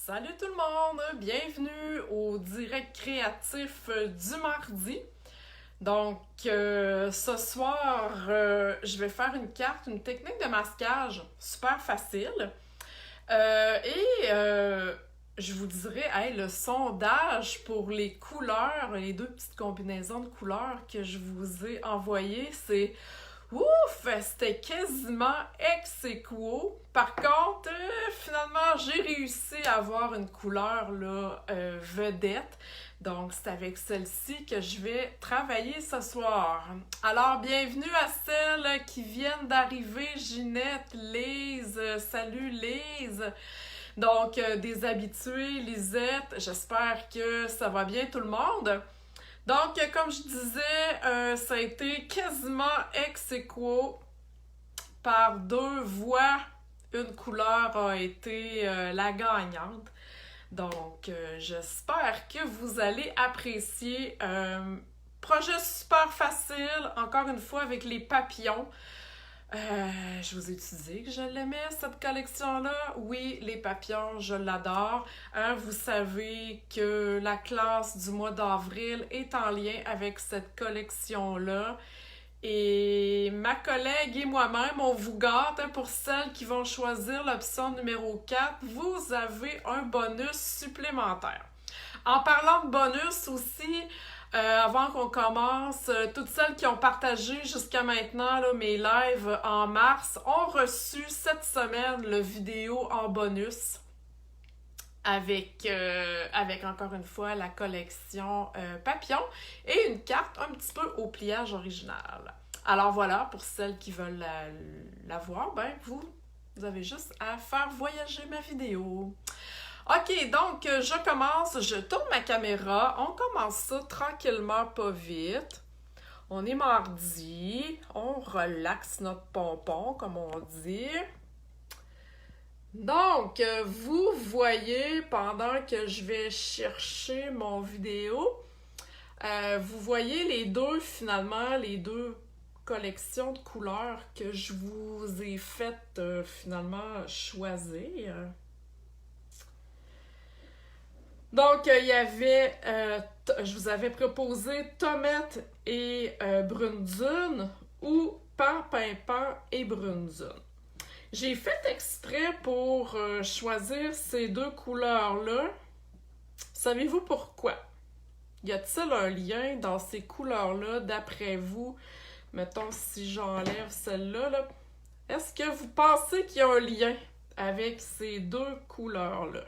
Salut tout le monde, bienvenue au direct créatif du mardi. Donc ce soir, je vais faire une carte, une technique de masquage super facile. Je vous dirais, hey, le sondage pour les couleurs, les deux petites combinaisons de couleurs que je vous ai envoyées, c'est ouf, c'était quasiment ex aequo. Par contre, finalement, j'ai réussi à avoir une couleur là, vedette. Donc, c'est avec celle-ci que je vais travailler ce soir. Alors, bienvenue à celles qui viennent d'arriver, Ginette, Lise. Salut Lise. Donc, des habitués, Lisette, j'espère que ça va bien tout le monde. Donc, comme je disais, ça a été quasiment ex aequo par deux voix. Une couleur a été la gagnante. Donc, j'espère que vous allez apprécier. Projet super facile, encore une fois avec les papillons. Je vous ai dit que je l'aimais, cette collection-là. Oui, les papillons, je l'adore. Vous savez que la classe du mois d'avril est en lien avec cette collection-là. Et ma collègue et moi-même, on vous gâte pour celles qui vont choisir l'option numéro 4. Vous avez un bonus supplémentaire. En parlant de bonus aussi, avant qu'on commence, toutes celles qui ont partagé jusqu'à maintenant là, mes lives en mars ont reçu cette semaine le vidéo en bonus avec encore une fois la collection Papillon et une carte un petit peu au pliage original. Alors voilà, pour celles qui veulent la voir, ben vous avez juste à faire voyager ma vidéo. Ok, donc je commence, je tourne ma caméra, on commence ça tranquillement, pas vite. On est mardi, on relaxe notre pompon, comme on dit. Donc, vous voyez, pendant que je vais chercher mon vidéo, vous voyez finalement, les deux collections de couleurs que je vous ai faites finalement choisir. Donc, il y avait, je vous avais proposé Tomette et Brune Dune ou Pan, Pimpin et Brune Dune. J'ai fait exprès pour choisir ces deux couleurs-là. Savez-vous pourquoi? Y a-t-il un lien dans ces couleurs-là, d'après vous? Mettons, si j'enlève celle-là, là, est-ce que vous pensez qu'il y a un lien avec ces deux couleurs-là?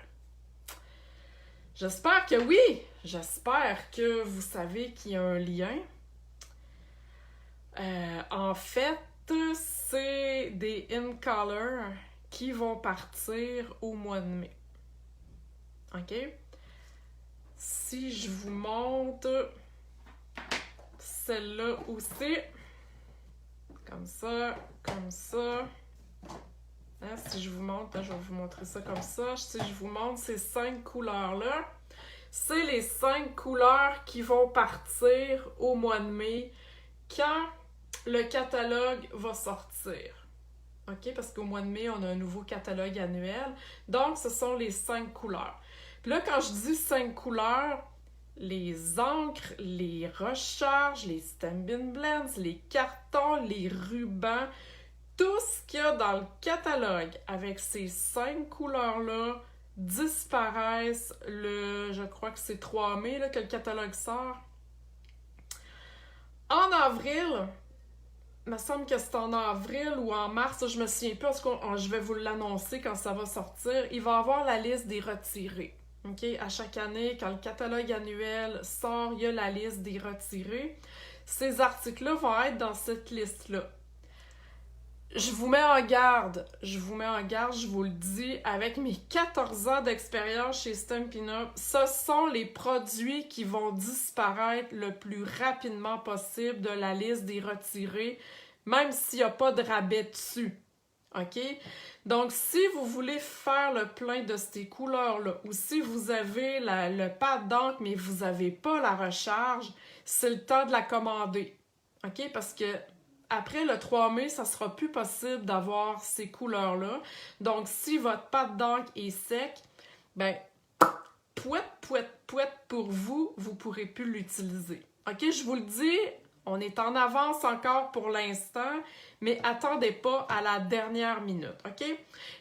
J'espère que oui! J'espère que vous savez qu'il y a un lien. En fait, c'est des in color qui vont partir au mois de mai. OK? Si je vous montre celle-là aussi, comme ça, comme ça. Hein, si je vous montre, là, je vais vous montrer ça comme ça. Si je vous montre ces 5 couleurs-là, c'est les 5 couleurs qui vont partir au mois de mai quand le catalogue va sortir. OK? Parce qu'au mois de mai, on a un nouveau catalogue annuel. Donc, ce sont les 5 couleurs. Puis là, quand je dis 5 couleurs, les encres, les recharges, les Stampin' Blends, les cartons, les rubans, tout ce qu'il y a dans le catalogue avec ces 5 couleurs-là disparaissent je crois que c'est 3 mai là, que le catalogue sort. En avril, il me semble que c'est en avril ou en mars, je me souviens plus, parce que je vais vous l'annoncer quand ça va sortir, il va y avoir la liste des retirés. Okay? À chaque année, quand le catalogue annuel sort, il y a la liste des retirés. Ces articles-là vont être dans cette liste-là. Je vous mets en garde, je vous le dis, avec mes 14 ans d'expérience chez Stampin' Up, ce sont les produits qui vont disparaître le plus rapidement possible de la liste des retirés, même s'il n'y a pas de rabais dessus. OK? Donc, si vous voulez faire le plein de ces couleurs-là, ou si vous avez le pad d'encre, mais vous n'avez pas la recharge, c'est le temps de la commander. OK? Parce que après le 3 mai, ça ne sera plus possible d'avoir ces couleurs-là. Donc, si votre pâte d'encre est sec, ben, pouette pour vous, vous pourrez plus l'utiliser. OK, je vous le dis, on est en avance encore pour l'instant, mais attendez pas à la dernière minute, OK?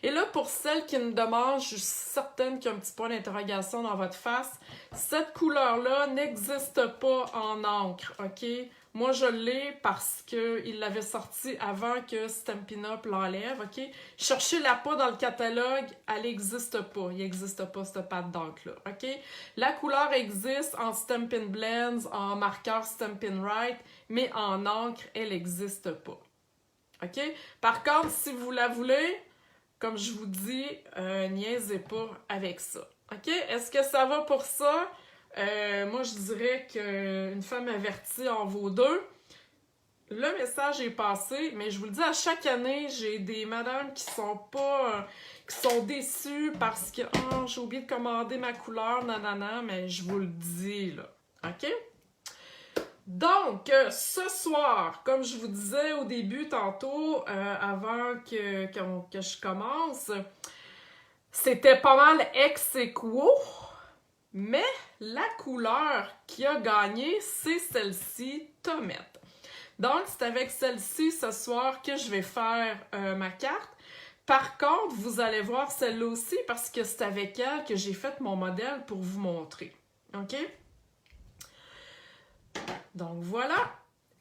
Et là, pour celles qui me demandent, je suis certaine qu'il y a un petit point d'interrogation dans votre face, cette couleur-là n'existe pas en encre, OK? Moi, je l'ai parce qu'il l'avait sorti avant que Stampin' Up l'enlève, OK? Cherchez la pas dans le catalogue, elle n'existe pas. Il n'existe pas cette pâte d'encre-là, OK? La couleur existe en Stampin' Blends, en marqueur Stampin' Write, mais en encre, elle n'existe pas. OK? Par contre, si vous la voulez, comme je vous dis, niaisez pas avec ça. OK? Est-ce que ça va pour ça? Moi, je dirais qu'une femme avertie en vaut deux. Le message est passé, mais je vous le dis, à chaque année, j'ai des madames qui sont déçues parce que « j'ai oublié de commander ma couleur, nanana », mais je vous le dis, là. OK? Donc, ce soir, comme je vous disais au début tantôt, avant que je commence, c'était pas mal ex aequo, mais la couleur qui a gagné, c'est celle-ci, Tomette. Donc, c'est avec celle-ci ce soir que je vais faire ma carte. Par contre, vous allez voir celle-là aussi parce que c'est avec elle que j'ai fait mon modèle pour vous montrer. OK? Donc voilà,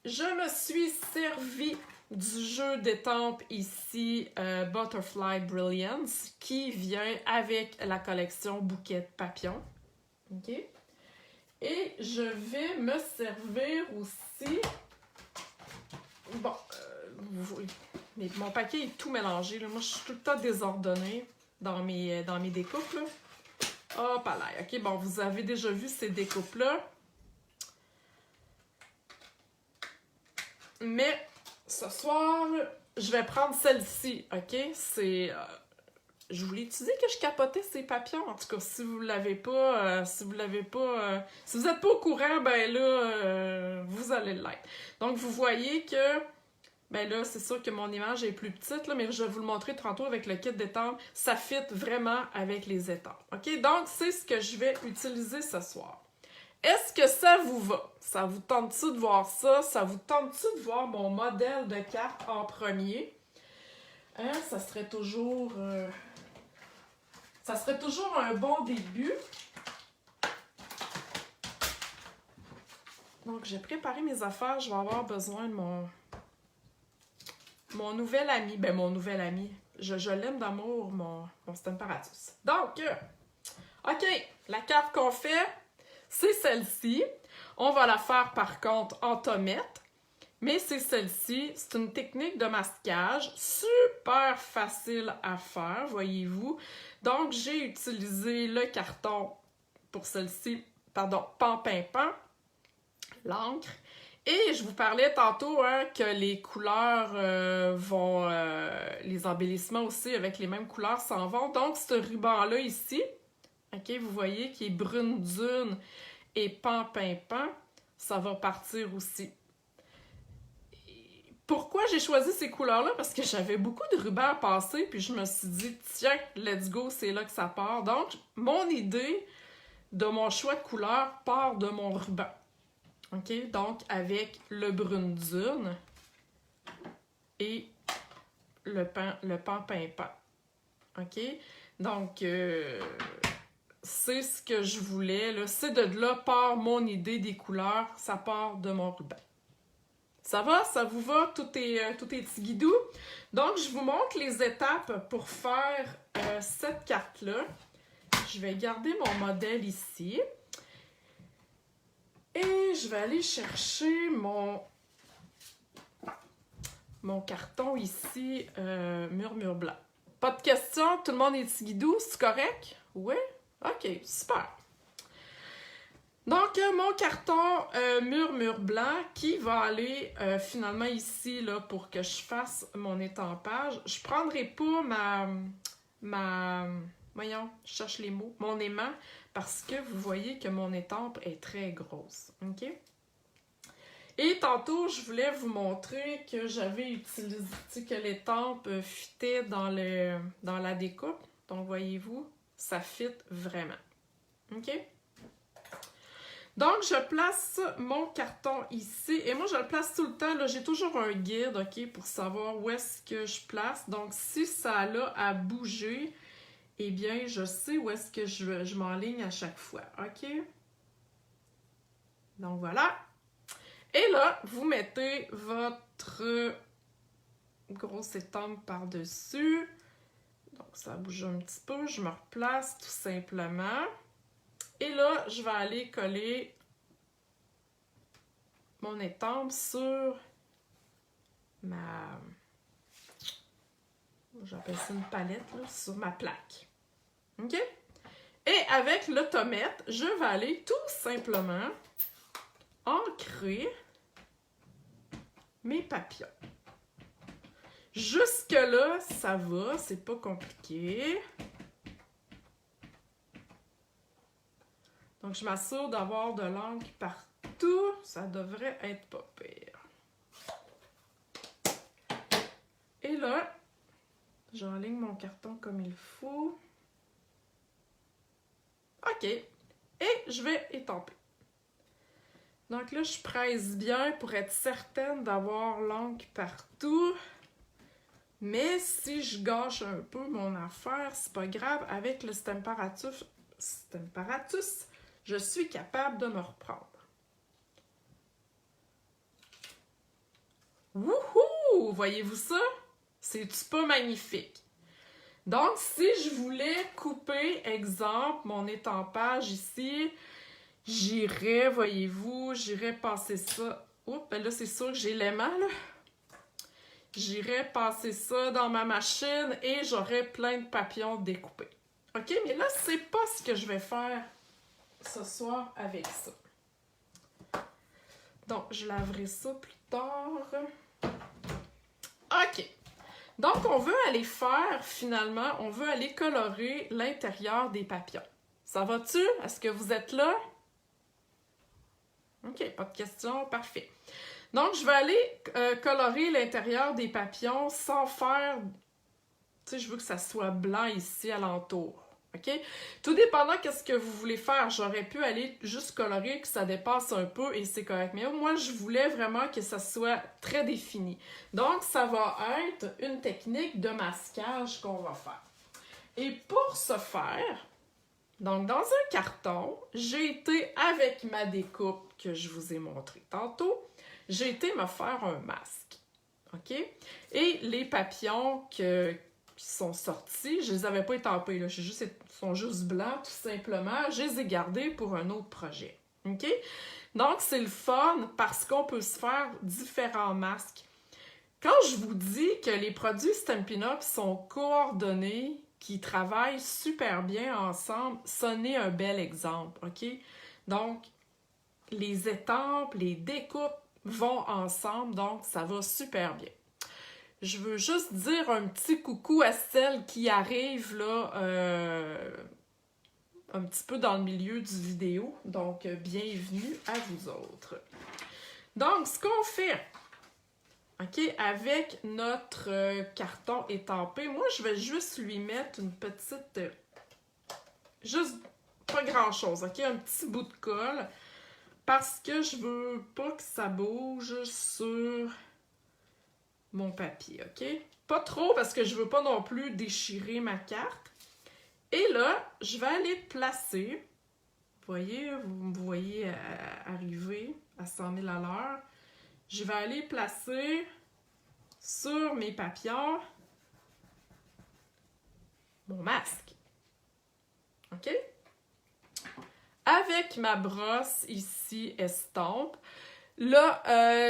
je me suis servi du jeu d'étampes ici, Butterfly Brilliance, qui vient avec la collection Bouquet de papillons. OK? Et je vais me servir aussi... Bon, mais mon paquet est tout mélangé. Là. Moi, je suis tout le temps désordonnée dans mes découpes. Là. Hop là. OK, bon, vous avez déjà vu ces découpes-là. Mais ce soir, je vais prendre celle-ci, OK? C'est... je voulais utiliser que je capotais ces papillons. En tout cas, si vous l'avez pas, si vous n'êtes pas au courant, ben là, vous allez l'être. Donc, vous voyez que, ben là, c'est sûr que mon image est plus petite, là, mais je vais vous le montrer tantôt avec le kit d'étampes. Ça fit vraiment avec les étampes, OK? Donc, c'est ce que je vais utiliser ce soir. Est-ce que ça vous va? Ça vous tente-tu de voir ça? Ça vous tente-tu de voir mon modèle de carte en premier? Hein? Ça serait toujours un bon début. Donc, j'ai préparé mes affaires. Je vais avoir besoin de mon nouvel ami. Ben, mon nouvel ami. Je l'aime d'amour, mon Stamparatus. Donc, OK, la carte qu'on fait... c'est celle-ci. On va la faire par contre en tomette. Mais c'est celle-ci. C'est une technique de masquage super facile à faire, voyez-vous. Donc, j'ai utilisé le carton pour celle-ci, pardon, Pan-Pin-Pan, l'encre. Et je vous parlais tantôt que les couleurs les embellissements aussi avec les mêmes couleurs s'en vont. Donc, ce ruban-là ici, OK, vous voyez, qui est brune dune et pan-pin-pan, ça va partir aussi. Pourquoi j'ai choisi ces couleurs-là? Parce que j'avais beaucoup de rubans à passer, puis je me suis dit, tiens, let's go, c'est là que ça part. Donc, mon idée de mon choix de couleur part de mon ruban. OK? Donc, avec le brune dune et le pan-pin-pan. OK? Donc, c'est ce que je voulais. Là. C'est de là part mon idée des couleurs. Ça part de mon ruban. Ça va? Ça vous va? Tout est tigidou. Donc, je vous montre les étapes pour faire cette carte-là. Je vais garder mon modèle ici. Et je vais aller chercher mon carton ici, murmure blanc. Pas de questions? Tout le monde est tigidou? C'est correct? Oui? OK, super. Donc, mon carton murmure blanc qui va aller finalement ici là, pour que je fasse mon étampage. Je ne prendrai pas voyons, je cherche les mots, mon aimant, parce que vous voyez que mon étampe est très grosse. OK? Et tantôt, je voulais vous montrer que j'avais utilisé, que l'étampe fitait dans la découpe. Donc, voyez-vous, ça fit vraiment. OK? Donc, je place mon carton ici. Et moi, je le place tout le temps. Là, j'ai toujours un guide, OK, pour savoir où est-ce que je place. Donc, si ça a à bouger, eh bien, je sais où est-ce que je m'enligne à chaque fois. OK? Donc, voilà. Et là, vous mettez votre grosse étampe par-dessus. Donc, ça bouge un petit peu. Je me replace tout simplement. Et là, je vais aller coller mon étampe sur ma... J'appelle ça une palette, là, sur ma plaque. OK? Et avec l'automètre, je vais aller tout simplement ancrer mes papillons. Jusque-là, ça va, c'est pas compliqué. Donc, je m'assure d'avoir de l'encre partout. Ça devrait être pas pire. Et là, j'enligne mon carton comme il faut. OK. Et je vais étamper. Donc là, je presse bien pour être certaine d'avoir l'encre partout. Mais si je gâche un peu mon affaire, c'est pas grave. Avec le Stamparatus, je suis capable de me reprendre. Wouhou! Voyez-vous ça? C'est-tu pas magnifique? Donc, si je voulais couper, exemple, mon étampage ici, j'irais, voyez-vous, j'irais passer ça. Oups, ben là, c'est sûr que j'ai l'aimant, là. J'irais passer ça dans ma machine et j'aurais plein de papillons découpés. OK? Mais là, c'est pas ce que je vais faire ce soir avec ça. Donc, je laverai ça plus tard. OK. Donc, on veut aller faire, finalement, on veut aller colorer l'intérieur des papillons. Ça va-tu? Est-ce que vous êtes là? OK, pas de questions. Parfait. Donc, je vais aller colorer l'intérieur des papillons sans faire... Tu sais, je veux que ça soit blanc ici alentour. OK? Tout dépendant qu'est-ce que vous voulez faire, j'aurais pu aller juste colorer, que ça dépasse un peu et c'est correct. Mais moi, je voulais vraiment que ça soit très défini. Donc, ça va être une technique de masquage qu'on va faire. Et pour ce faire, donc dans un carton, j'ai été avec ma découpe que je vous ai montré tantôt, j'ai été me faire un masque. OK? Et les papillons qui sont sortis, je les avais pas étampés, là. Ils sont juste blancs, tout simplement. Je les ai gardés pour un autre projet. OK? Donc, c'est le fun parce qu'on peut se faire différents masques. Quand je vous dis que les produits Stampin' Up! Sont coordonnés, qui travaillent super bien ensemble, ça n'est un bel exemple. OK? Donc, les étampes, les découpes vont ensemble, donc ça va super bien. Je veux juste dire un petit coucou à celles qui arrivent là, un petit peu dans le milieu du vidéo. Donc, bienvenue à vous autres. Donc, ce qu'on fait, OK, avec notre carton étampé, moi, je vais juste lui mettre une petite... juste pas grand-chose, OK? Un petit bout de colle. Parce que je veux pas que ça bouge sur mon papier, OK? Pas trop parce que je veux pas non plus déchirer ma carte. Et là, je vais aller placer, vous me voyez arriver à 100 000 à l'heure. Je vais aller placer sur mes papillons mon masque. OK? Avec ma brosse ici, estampe. Là,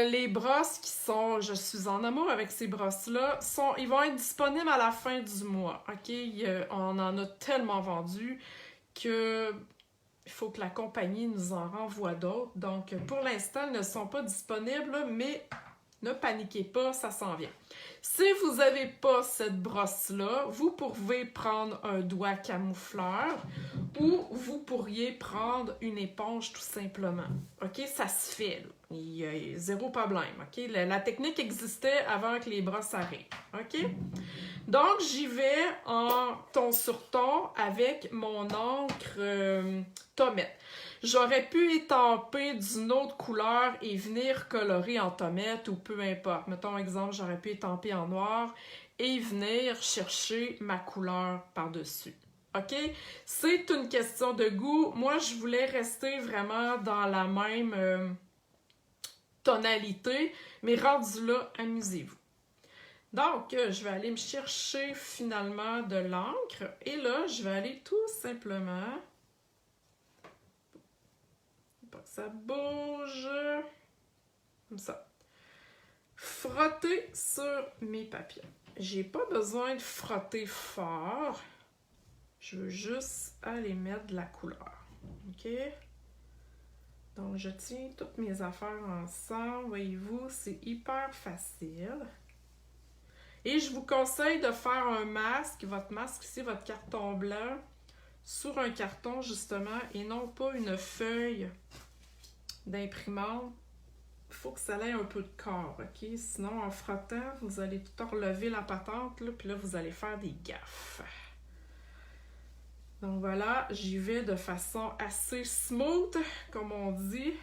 les brosses qui sont... Je suis en amour avec ces brosses-là. Ils vont être disponibles à la fin du mois. OK? On en a tellement vendu que... il faut que la compagnie nous en renvoie d'autres. Donc, pour l'instant, elles ne sont pas disponibles, mais ne paniquez pas, ça s'en vient. Si vous n'avez pas cette brosse-là, vous pouvez prendre un doigt camoufleur ou vous pourriez prendre une éponge tout simplement. OK? Ça se fait, là. Il y a zéro problème, OK? La technique existait avant que les brosses arrivent, OK? Donc, j'y vais en ton sur ton avec mon encre tomate. J'aurais pu étamper d'une autre couleur et venir colorer en tomate ou peu importe. Mettons exemple, j'aurais pu étamper en noir et venir chercher ma couleur par-dessus. OK? C'est une question de goût. Moi, je voulais rester vraiment dans la même tonalité, mais rendu là, amusez-vous. Donc, je vais aller me chercher finalement de l'encre et là, je vais aller tout simplement, pas que ça bouge, comme ça, frotter sur mes papillons. J'ai pas besoin de frotter fort, je veux juste aller mettre de la couleur, OK? Donc, je tiens toutes mes affaires ensemble, voyez-vous, c'est hyper facile. Et je vous conseille de faire un masque, votre masque ici, votre carton blanc, sur un carton justement, et non pas une feuille d'imprimante. Il faut que ça ait un peu de corps, OK? Sinon, en frottant, vous allez tout relever la patente, là, puis là, vous allez faire des gaffes. Donc voilà, j'y vais de façon assez smooth, comme on dit.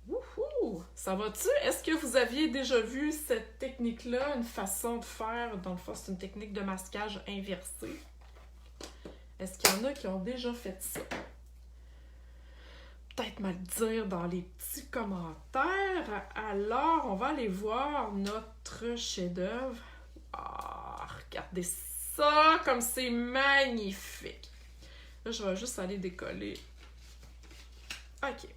Wouhou! Ça va-tu? Est-ce que vous aviez déjà vu cette technique-là, une façon de faire? Dans le fond, c'est une technique de masquage inversée. Est-ce qu'il y en a qui ont déjà fait ça? Peut-être me le dire dans les petits commentaires. Alors, on va aller voir notre chef-d'œuvre. Ah, regardez ça, comme c'est magnifique! Là, je vais juste aller décoller. OK.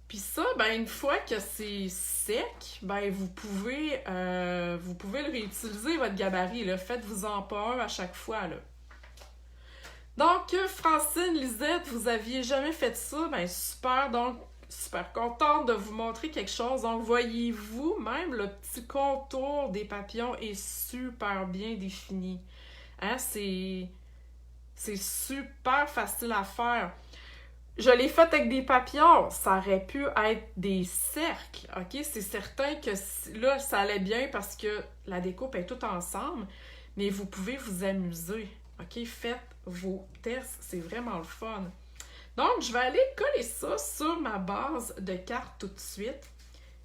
Puis ça, ben une fois que c'est sec, ben vous pouvez le réutiliser, votre gabarit, là. Faites-vous-en pas un à chaque fois, là. Donc, Francine, Lisette, vous aviez jamais fait ça, ben super, donc super contente de vous montrer quelque chose. Donc, voyez-vous, même le petit contour des papillons est super bien défini. Hein, c'est super facile à faire. Je l'ai fait avec des papillons, ça aurait pu être des cercles, OK? C'est certain que là, ça allait bien parce que la découpe est toute ensemble, mais vous pouvez vous amuser, OK? Faites vos tests, c'est vraiment le fun. Donc, je vais aller coller ça sur ma base de carte tout de suite.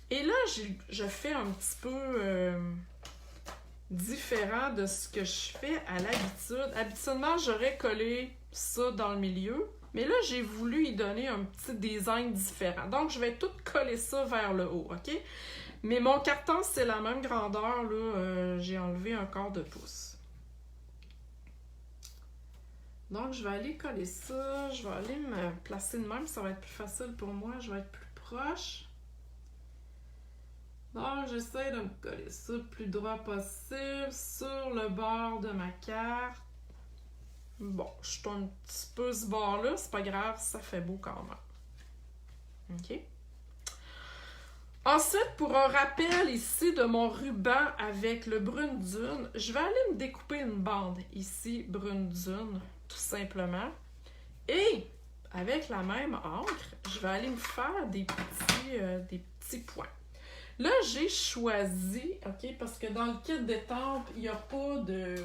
Et là, je fais un petit peu différent de ce que je fais à l'habitude. Habituellement, j'aurais collé ça dans le milieu. Mais là, j'ai voulu y donner un petit design différent. Donc, je vais tout coller ça vers le haut, OK? Mais mon carton, c'est la même grandeur, là. J'ai enlevé un quart de pouce. Donc, je vais aller coller ça. Je vais aller me placer de même. Ça va être plus facile pour moi. Je vais être plus proche. Donc, j'essaie de me coller ça le plus droit possible sur le bord de ma carte. Bon, je suis un petit peu ce bord-là, c'est pas grave, ça fait beau quand même. OK? Ensuite, pour un rappel ici de mon ruban avec le brune dune, je vais aller me découper une bande ici, brune dune, tout simplement. Et avec la même encre, je vais aller me faire des petits points. Là, j'ai choisi, OK, parce que dans le kit d'étampe, il n'y a pas de...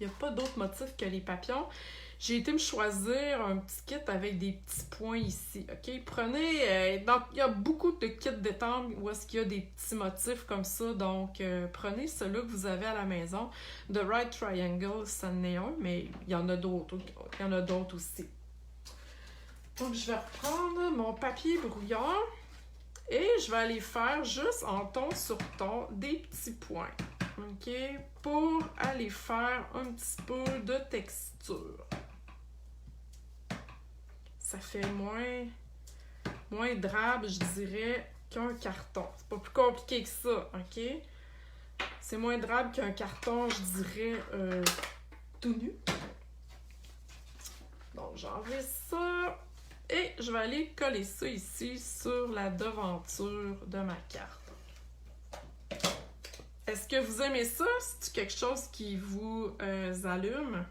Il n'y a pas d'autres motifs que les papillons. J'ai été me choisir un petit kit avec des petits points ici, OK? Prenez... il y a beaucoup de kits d'étampe où est-ce qu'il y a des petits motifs comme ça. Donc, prenez celui que vous avez à la maison. The Right Triangle, ça en est un, mais il y en a d'autres. Il y en a d'autres aussi. Donc, je vais reprendre mon papier brouillon et je vais aller faire juste en ton sur ton des petits points. OK? Pour aller faire un petit peu de texture. Ça fait moins drabe, je dirais, qu'un carton. C'est pas plus compliqué que ça, OK? C'est moins drabe qu'un carton, je dirais, tout nu. Donc, j'enlève ça. Et je vais aller coller ça ici sur la devanture de ma carte. Est-ce que vous aimez ça? C'est quelque chose qui vous allume?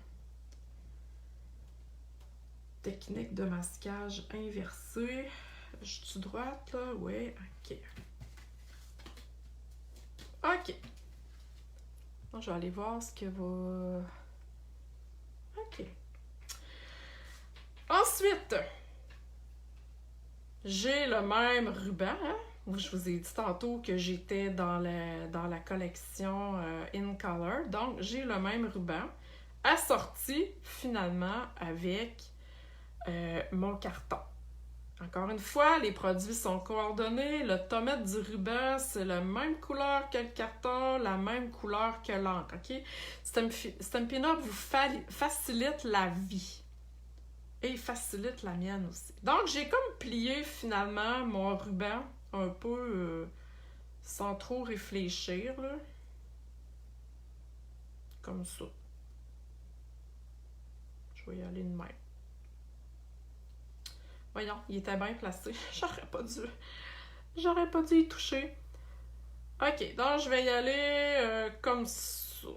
Technique de masquage inversée. Je suis droite, là? Oui, ok. Ok. Donc, je vais aller voir ce que va... Ok. Ensuite, j'ai le même ruban, hein? Je vous ai dit tantôt que j'étais dans la collection In Color. Donc, j'ai le même ruban assorti finalement avec mon carton. Encore une fois, les produits sont coordonnés. Le tomate du ruban, c'est la même couleur que le carton, la même couleur que l'encre, ok? Stampin' Up vous facilite la vie. Et il facilite la mienne aussi. Donc, j'ai comme plié finalement mon ruban un peu sans trop réfléchir, là. Comme ça. Je vais y aller de même. Voyons, il était bien placé. J'aurais pas dû y toucher. Ok, donc je vais y aller comme ça.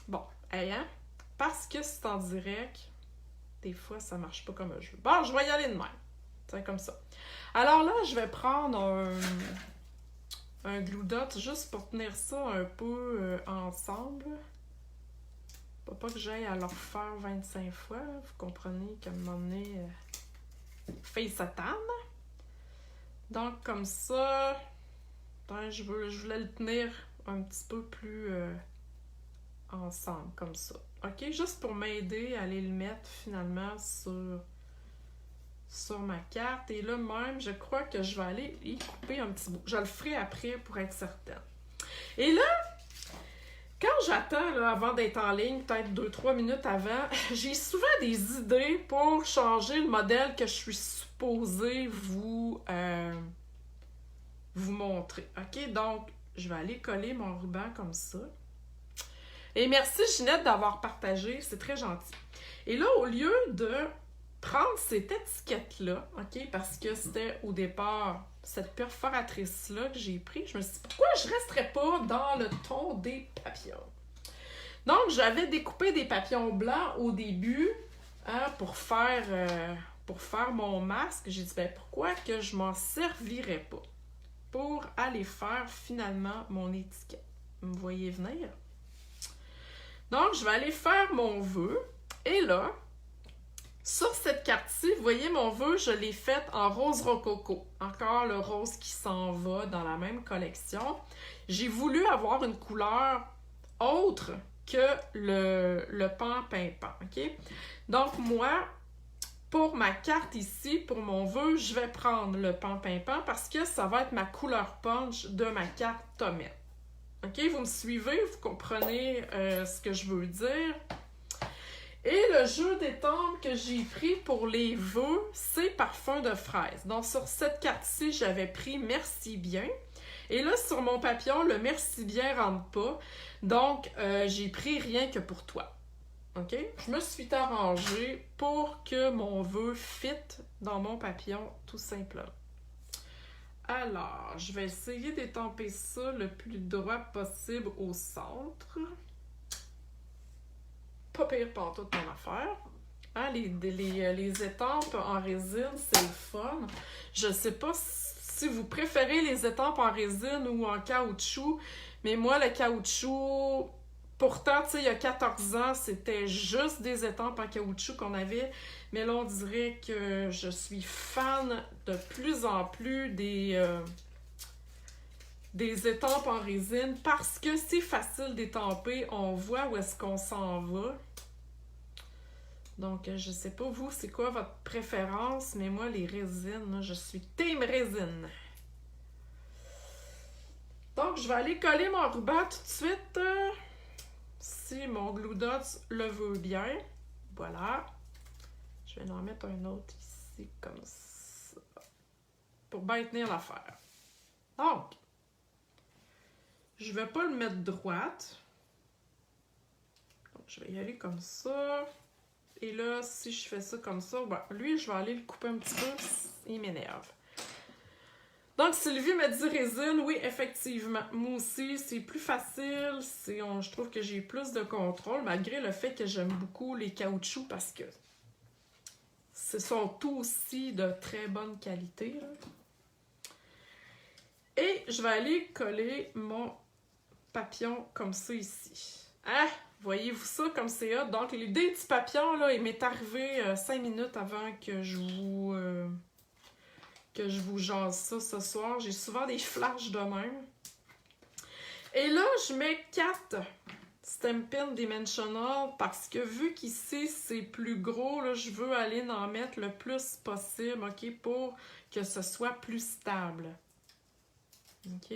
Bon, hein? Parce que c'est en direct, des fois ça marche pas comme je veux. Bon, je vais y aller de même. C'est comme ça. Alors là, je vais prendre un glue dot juste pour tenir ça un peu ensemble. Pas que j'aille à le refaire 25 fois. Vous comprenez qu'à un moment donné, fait Satan. Donc, comme ça, je voulais le tenir un petit peu plus ensemble, comme ça. OK? Juste pour m'aider à aller le mettre finalement sur ma carte. Et là même, je crois que je vais aller y couper un petit bout. Je le ferai après pour être certaine. Et là, quand j'attends là, avant d'être en ligne, peut-être 2-3 minutes avant, j'ai souvent des idées pour changer le modèle que je suis supposée vous montrer. OK? Donc, je vais aller coller mon ruban comme ça. Et merci Ginette d'avoir partagé, c'est très gentil. Et là, au lieu de prendre cette étiquette-là, OK, parce que c'était au départ cette perforatrice-là que j'ai pris, je me suis dit, pourquoi je ne resterais pas dans le ton des papillons? Donc, j'avais découpé des papillons blancs au début hein, pour faire mon masque. J'ai dit, ben pourquoi que je m'en servirais pas pour aller faire finalement mon étiquette? Vous me voyez venir? Donc, je vais aller faire mon vœu. Et là, sur cette carte-ci, vous voyez mon vœu, je l'ai fait en rose rococo. Encore le rose qui s'en va dans la même collection. J'ai voulu avoir une couleur autre que le pan-pimpant, OK? Donc, moi, pour ma carte ici, pour mon vœu, je vais prendre le pan-pimpant parce que ça va être ma couleur punch de ma carte tomate. OK, vous me suivez, vous comprenez ce que je veux dire. Et le jeu d'étampes que j'ai pris pour les vœux, c'est Parfum de fraise. Donc, sur cette carte-ci, j'avais pris Merci bien. Et là, sur mon papillon, le Merci bien rentre pas. Donc, j'ai pris Rien que pour toi. OK? Je me suis arrangée pour que mon vœu fitte dans mon papillon, tout simplement. Alors, je vais essayer d'étamper ça le plus droit possible au centre. Pas pire pantoute mon affaire. Hein, les étampes en résine, c'est le fun. Je sais pas si vous préférez les étampes en résine ou en caoutchouc, mais moi, le caoutchouc... Pourtant, tu sais, il y a 14 ans, c'était juste des étampes en caoutchouc qu'on avait. Mais là, on dirait que je suis fan de plus en plus des étampes en résine parce que c'est facile d'étamper. On voit où est-ce qu'on s'en va. Donc, je sais pas, vous, c'est quoi votre préférence? Mais moi, les résines, là, je suis team résine. Donc, je vais aller coller mon ruban tout de suite. Si mon glue dots le veut bien. Voilà. Je vais en mettre un autre ici, comme ça. Pour bien tenir l'affaire. Donc, je ne vais pas le mettre droite. Donc, je vais y aller comme ça. Et là, si je fais ça comme ça, ben, lui, je vais aller le couper un petit peu. Il m'énerve. Donc, Sylvie me dit résine. Oui, effectivement. Moi aussi, c'est plus facile. Je trouve que j'ai plus de contrôle, malgré le fait que j'aime beaucoup les caoutchoucs parce que Ce sont tous aussi de très bonne qualité, là. Et je vais aller coller mon papillon comme ça ici. Ah! Voyez-vous ça comme c'est hot? Donc, l'idée du papillon, là, il m'est arrivé 5 minutes avant que je vous jase ça ce soir. J'ai souvent des flashs de même. Et là, je mets 4 Stampin' Dimensional parce que vu qu'ici, c'est plus gros, là, je veux aller en mettre le plus possible, OK, pour que ce soit plus stable. OK?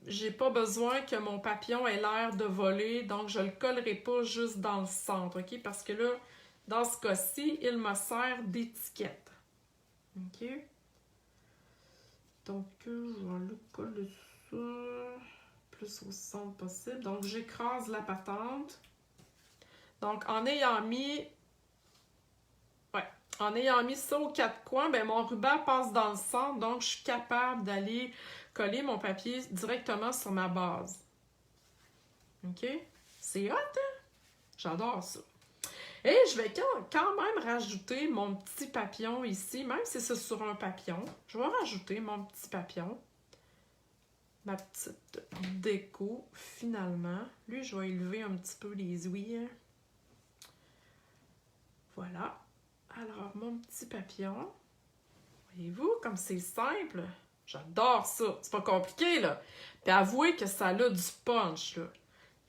J'ai pas besoin que mon papillon ait l'air de voler, donc je le collerai pas juste dans le centre, OK? Parce que là, dans ce cas-ci, il me sert d'étiquette. OK? Donc, je vais le coller ça plus au centre possible. Donc, j'écrase la patente. Donc, en ayant mis ça aux 4 coins, ben mon ruban passe dans le centre, donc je suis capable d'aller coller mon papier directement sur ma base. OK? C'est hot, hein? J'adore ça. Et je vais quand même rajouter mon petit papillon ici, même si c'est sur un papillon. Je vais rajouter mon petit papillon. Ma petite déco, finalement. Lui, je vais élever un petit peu les ouïes. Voilà. Alors, mon petit papillon. Voyez-vous, comme c'est simple. J'adore ça. C'est pas compliqué, là. Puis avouez que ça a du punch, là.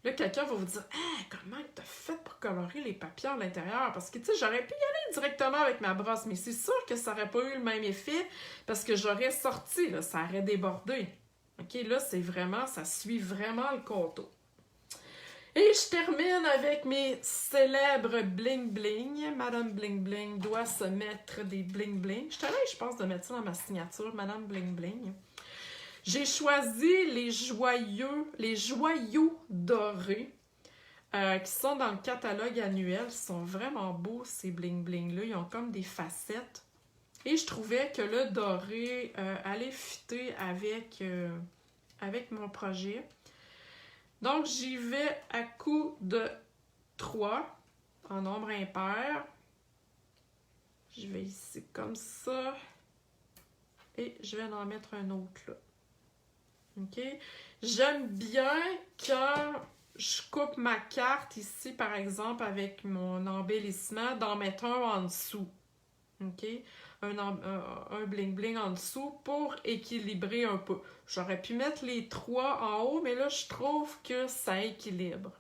Là, quelqu'un va vous dire « Ah, comment t'as fait pour colorer les papillons à l'intérieur? » Parce que, tu sais, j'aurais pu y aller directement avec ma brosse, mais c'est sûr que ça n'aurait pas eu le même effet parce que j'aurais sorti, là, ça aurait débordé. OK, là, c'est vraiment, ça suit vraiment le contour. Et je termine avec mes célèbres bling-bling. Madame Bling-Bling doit se mettre des bling-bling. Je t'allais, je pense, de mettre ça dans ma signature, Madame Bling-Bling. J'ai choisi les joyaux dorés qui sont dans le catalogue annuel. Ils sont vraiment beaux, ces bling-bling-là. Ils ont comme des facettes. Et je trouvais que le doré allait fitter avec mon projet. Donc, j'y vais à coup de 3 en nombre impair. Je vais ici comme ça. Et je vais en mettre un autre là. OK? J'aime bien quand je coupe ma carte ici, par exemple, avec mon embellissement, d'en mettre un en dessous. OK? Un bling-bling en dessous pour équilibrer un peu. J'aurais pu mettre les 3 en haut, mais là, je trouve que ça équilibre.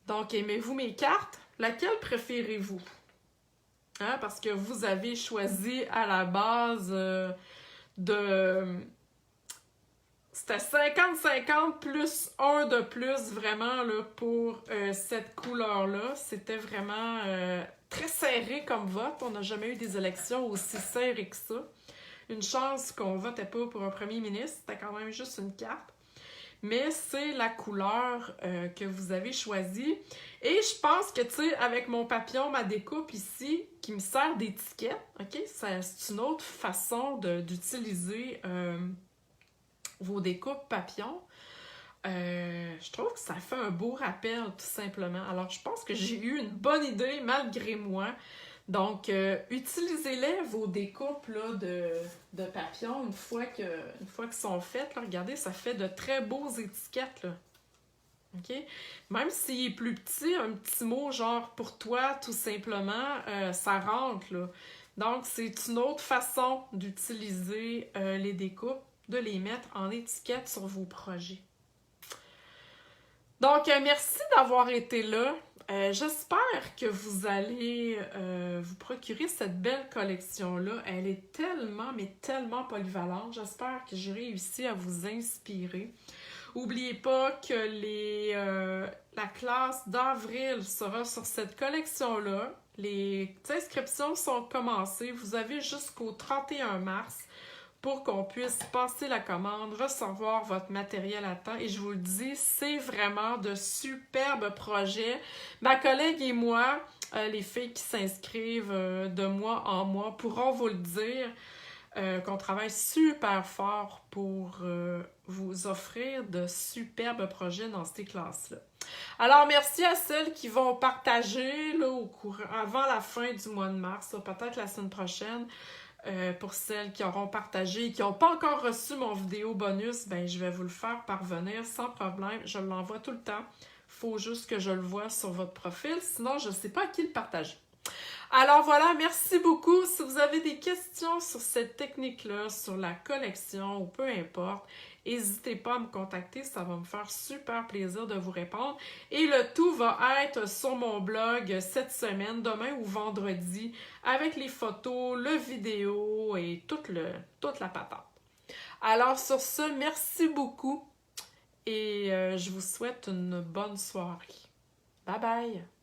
Donc, aimez-vous mes cartes? Laquelle préférez-vous? Hein? Parce que vous avez choisi à la base C'était 50-50 plus 1 de plus, vraiment, là, pour cette couleur-là. C'était vraiment très serré comme vote. On n'a jamais eu des élections aussi serrées que ça. Une chance qu'on votait pas pour un premier ministre. C'était quand même juste une carte. Mais c'est la couleur que vous avez choisie. Et je pense que, tu sais, avec mon papillon, ma découpe ici, qui me sert d'étiquette, OK? C'est une autre façon d'utiliser vos découpes papillons. Je trouve que ça fait un beau rappel, tout simplement. Alors, je pense que j'ai eu une bonne idée, malgré moi. Donc, utilisez-les, vos découpes là, de papillons, une fois qu'ils sont faites. Là, regardez, ça fait de très beaux étiquettes. Là. OK? Même s'il est plus petit, un petit mot genre « pour toi », tout simplement, ça rentre. Là. Donc, c'est une autre façon d'utiliser les découpes, de les mettre en étiquette sur vos projets. Donc, merci d'avoir été là. J'espère que vous allez vous procurer cette belle collection-là. Elle est tellement, mais tellement polyvalente. J'espère que j'ai réussi à vous inspirer. N'oubliez pas que la classe d'avril sera sur cette collection-là. Les inscriptions sont commencées. Vous avez jusqu'au 31 mars pour qu'on puisse passer la commande, recevoir votre matériel à temps. Et je vous le dis, c'est vraiment de superbes projets. Ma collègue et moi, les filles qui s'inscrivent de mois en mois, pourront vous le dire. qu'on travaille super fort pour vous offrir de superbes projets dans ces classes-là. Alors, merci à celles qui vont partager là, avant la fin du mois de mars, peut-être la semaine prochaine. Pour celles qui auront partagé et qui n'ont pas encore reçu mon vidéo bonus, ben je vais vous le faire parvenir sans problème. Je l'envoie tout le temps. Il faut juste que je le voie sur votre profil, sinon je ne sais pas à qui le partager. Alors voilà, merci beaucoup. Si vous avez des questions sur cette technique-là, sur la collection ou peu importe, n'hésitez pas à me contacter, ça va me faire super plaisir de vous répondre. Et le tout va être sur mon blog cette semaine, demain ou vendredi, avec les photos, le vidéo et toute la patente. Alors sur ce, merci beaucoup et je vous souhaite une bonne soirée. Bye bye!